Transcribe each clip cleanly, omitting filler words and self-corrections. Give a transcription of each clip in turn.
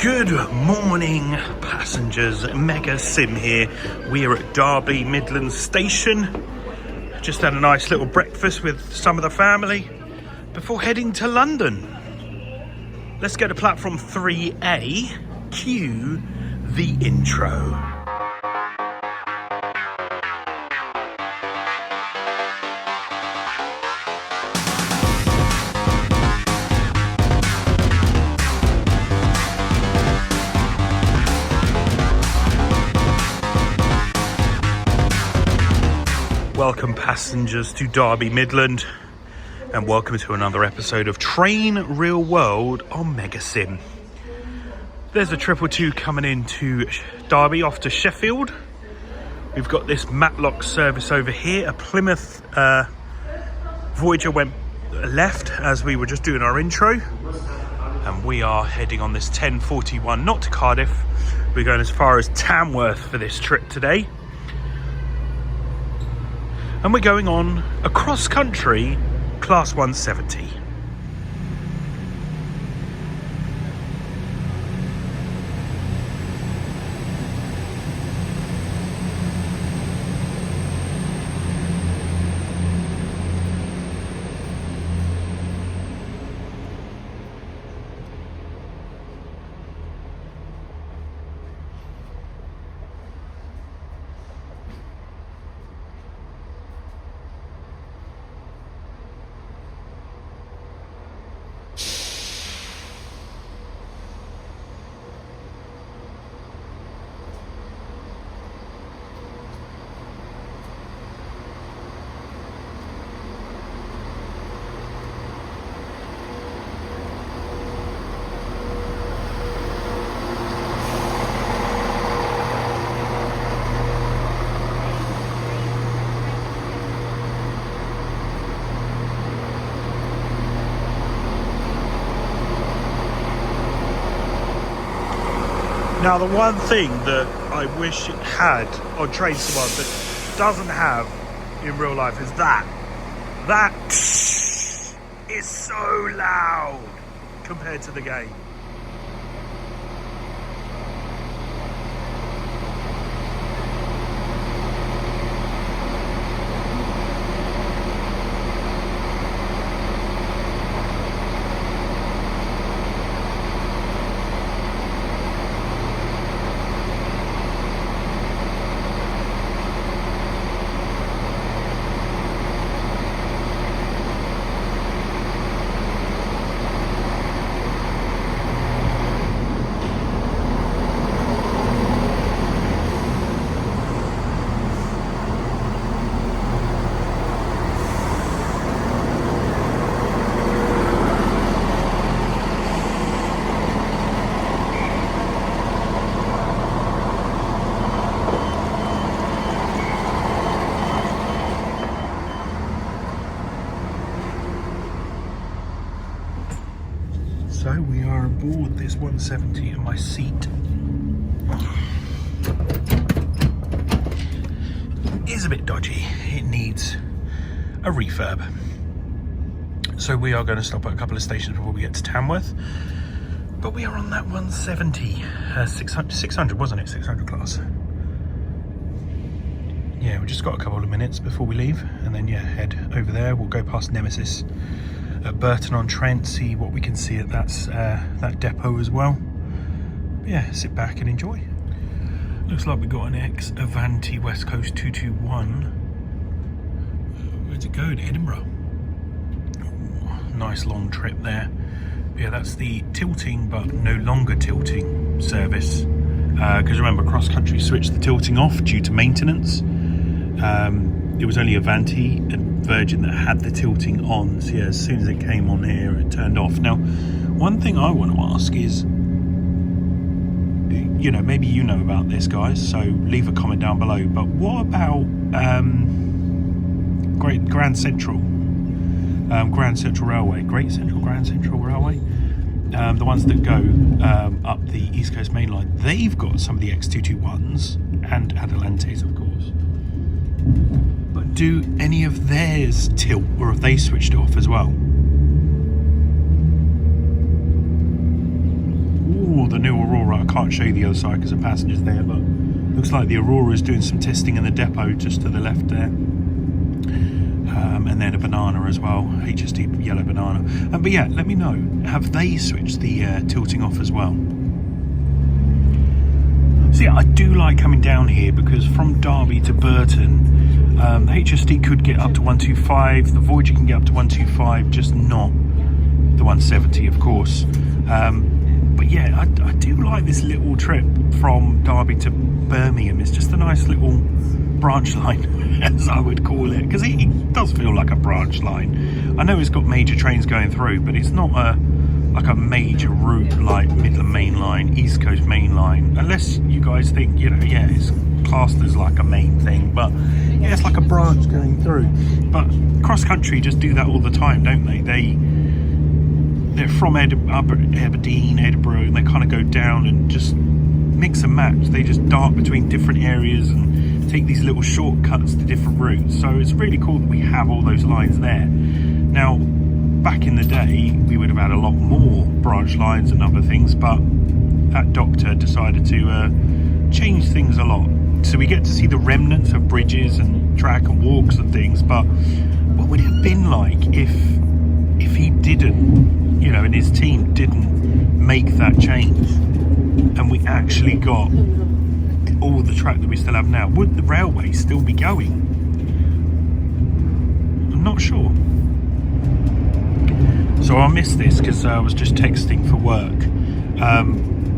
Good morning, passengers. Mega Sim here. We are at Derby Midlands Station. Just had a nice little breakfast with some of the family before heading to London. Let's go to platform 3A. Cue the intro. Welcome passengers to Derby Midland, and welcome to another episode of Train Real World on Mega Sim. There's a 222 coming into Derby off to Sheffield. We've got this Matlock service over here. A Plymouth Voyager went left as we were just doing our intro, and we are heading on this 1041 not to Cardiff. We're going as far as Tamworth for this trip today. And we're going on a cross-country Class 170. Now, the one thing that I wish it had on Train Sim that doesn't have in real life is that is so loud compared to the game. So we are aboard this 170 and my seat is a bit dodgy. It needs a refurb. So we are going to stop at a couple of stations before we get to Tamworth. But we are on that 170, 600 wasn't it? 600 class. Yeah, we've just got a couple of minutes before we leave, and then head over there. We'll go past Nemesis at Burton-on-Trent, see what we can see at that depot as well. But yeah, sit back and enjoy. Looks like we got an ex-Avanti West Coast 221. Where's it going? Edinburgh. Ooh, nice long trip there. Yeah, that's the tilting but no longer tilting service. Because remember, cross country switched the tilting off due to maintenance. It was only Avanti and Virgin that had the tilting on, so yeah, as soon as it came on here it turned off. Now, one thing I want to ask is, maybe you know about this, guys, so leave a comment down below, but what about Grand Central Railway, Grand Central Railway, the ones that go up the East Coast Main Line? They've got some of the X221s and Atalantes, of course. But do any of theirs tilt, or have they switched off as well? Ooh, the new Aurora. I can't show you the other side because the passenger's there, but looks like the Aurora is doing some testing in the depot just to the left there. And then a banana as well, HST yellow banana. But yeah, let me know, have they switched the tilting off as well? So yeah, I do like coming down here because from Derby to Burton, the HST could get up to 125, the Voyager can get up to 125, just not the 170 of course. But yeah, I do like this little trip from Derby to Birmingham. It's just a nice little branch line, as I would call it, because it does feel like a branch line. I know it's got major trains going through, but it's not like a major route like Midland Main Line, East Coast Main Line, unless you guys think, you know, yeah, it's classed as like a main thing, but yeah, it's like a branch going through. But cross country just do that all the time, don't they? They're from Aberdeen, Edinburgh, and they kind of go down and just mix and match. They just dart between different areas and take these little shortcuts to different routes. So it's really cool that we have all those lines there. Now, back in the day, we would have had a lot more branch lines and other things, but that doctor decided to change things a lot. So we get to see the remnants of bridges and track and walks and things, but what would it have been like if he didn't, you know, and his team didn't make that change and we actually got all the track that we still have now? Would the railway still be going? I'm not sure. So I missed this because I was just texting for work,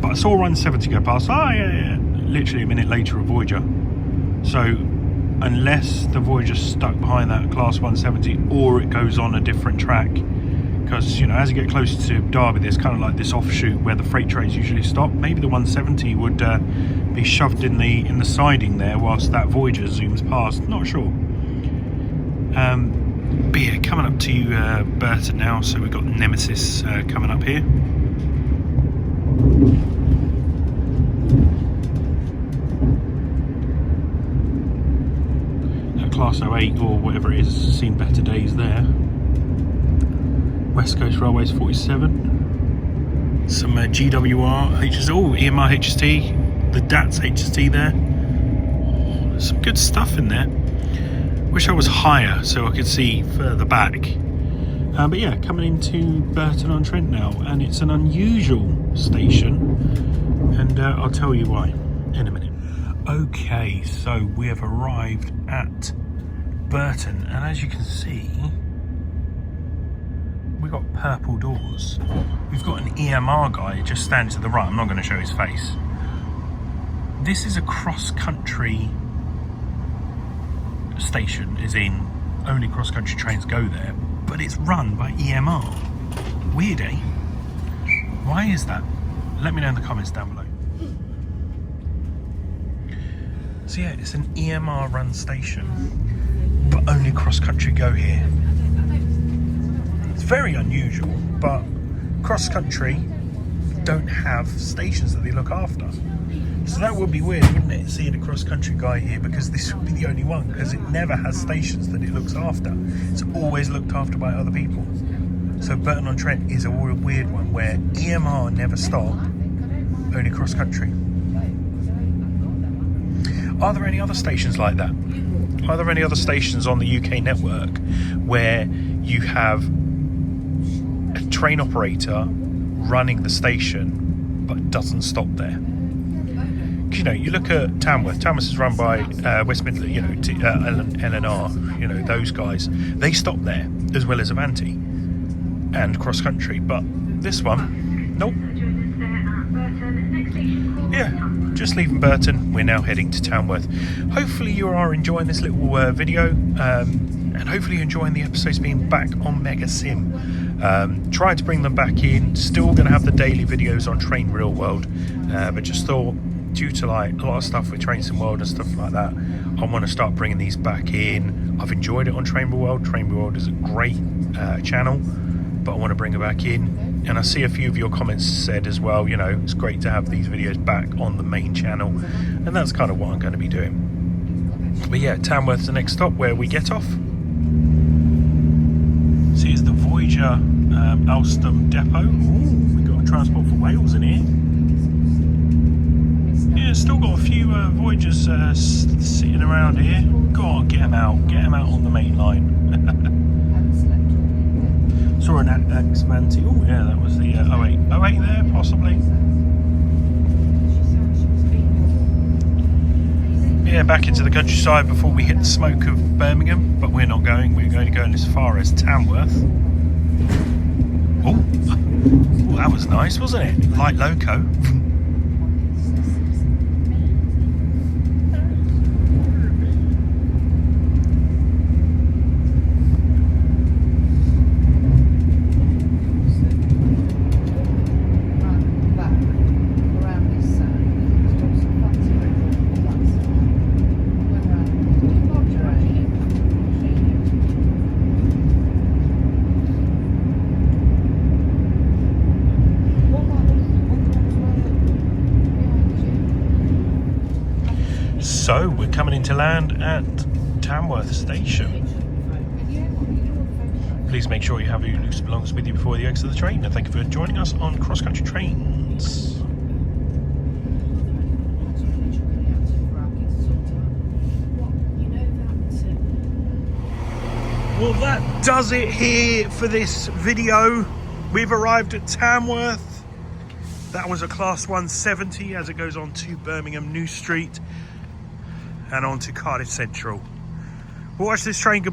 but I saw 170 go past. Oh yeah, literally a minute later a Voyager. So unless the Voyager's stuck behind that class 170 or it goes on a different track, because, you know, as you get closer to Derby, there's kind of like this offshoot where the freight trains usually stop. Maybe the 170 would be shoved in the siding there whilst that Voyager zooms past. Not sure. But yeah, coming up to Burton now, so we've got Nemesis coming up here. Class 08 or whatever it is, seen better days there. West Coast Railways 47. Some GWR HST, EMR HST, the DATS HST there. Some good stuff in there. Wish I was higher so I could see further back. But yeah, coming into Burton-on-Trent now, and it's an unusual station, and I'll tell you why in a minute. Okay, so we have arrived at Burton, and as you can see, we've got purple doors. We've got an EMR guy just standing to the right. I'm not going to show his face. This is a cross-country station, as in only cross-country trains go there, but it's run by EMR. Weird, eh? Why is that? Let me know in the comments down below. So yeah, it's an EMR run station, but only cross-country go here. It's very unusual, but cross-country don't have stations that they look after. So that would be weird, wouldn't it, seeing a cross-country guy here, because this would be the only one, because it never has stations that it looks after. It's always looked after by other people. So Burton-on-Trent is a weird one, where EMR never stop, only cross-country. Are there any other stations like that? Are there any other stations on the UK network where you have a train operator running the station but doesn't stop there? You know, you look at Tamworth. Tamworth is run by West Midland, you know, LNR, you know, those guys. They stop there, as well as Avanti and cross country. But this one, nope. Yeah, just leaving Burton. We're now heading to Tamworth. Hopefully you are enjoying this little video, and hopefully you're enjoying the episodes being back on Mega Sim. Trying to bring them back in. Still going to have the daily videos on Train Real World, but just thought, due to like a lot of stuff with Train Sim World and stuff like that, I want to start bringing these back in. I've enjoyed it on Train Real World. Train Real World is a great channel, but I want to bring it back in. And I see a few of your comments said as well, you know, it's great to have these videos back on the main channel, and that's kind of what I'm going to be doing. But yeah, Tamworth's the next stop where we get off. So here's the Voyager Alstom depot. Ooh, we've got a Transport for Wales in here. Yeah, still got a few Voyagers sitting around here. Go on, get them out on the main line. Saw an Axmanti. Oh yeah, that was the 08 there, possibly. Yeah, back into the countryside before we hit the smoke of Birmingham, but we're not going. We're going to go as far as Tamworth. Oh, that was nice, wasn't it? Light loco. So we're coming into land at Tamworth station. Please make sure you have your loose belongings with you before the exit of the train, and thank you for joining us on Cross Country Trains. Well, that does it here for this video. We've arrived at Tamworth. That was a Class 170 as it goes on to Birmingham New Street and on to Cardiff Central. We'll watch this train go,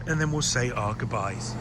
and then we'll say our goodbyes.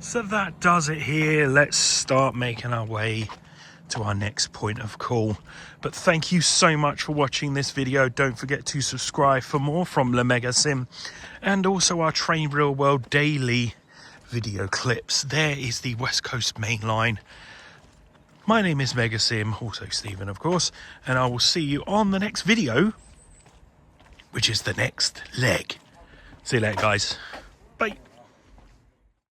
So that does it here. Let's start making our way to our next point of call. But thank you so much for watching this video. Don't forget to subscribe for more from Le Mega Sim and also our Train Real World daily video clips. There is the West Coast Main Line. My name is Mega Sim, also Stephen of course, and I will see you on the next video, which is the next leg. See you later guys. Bye.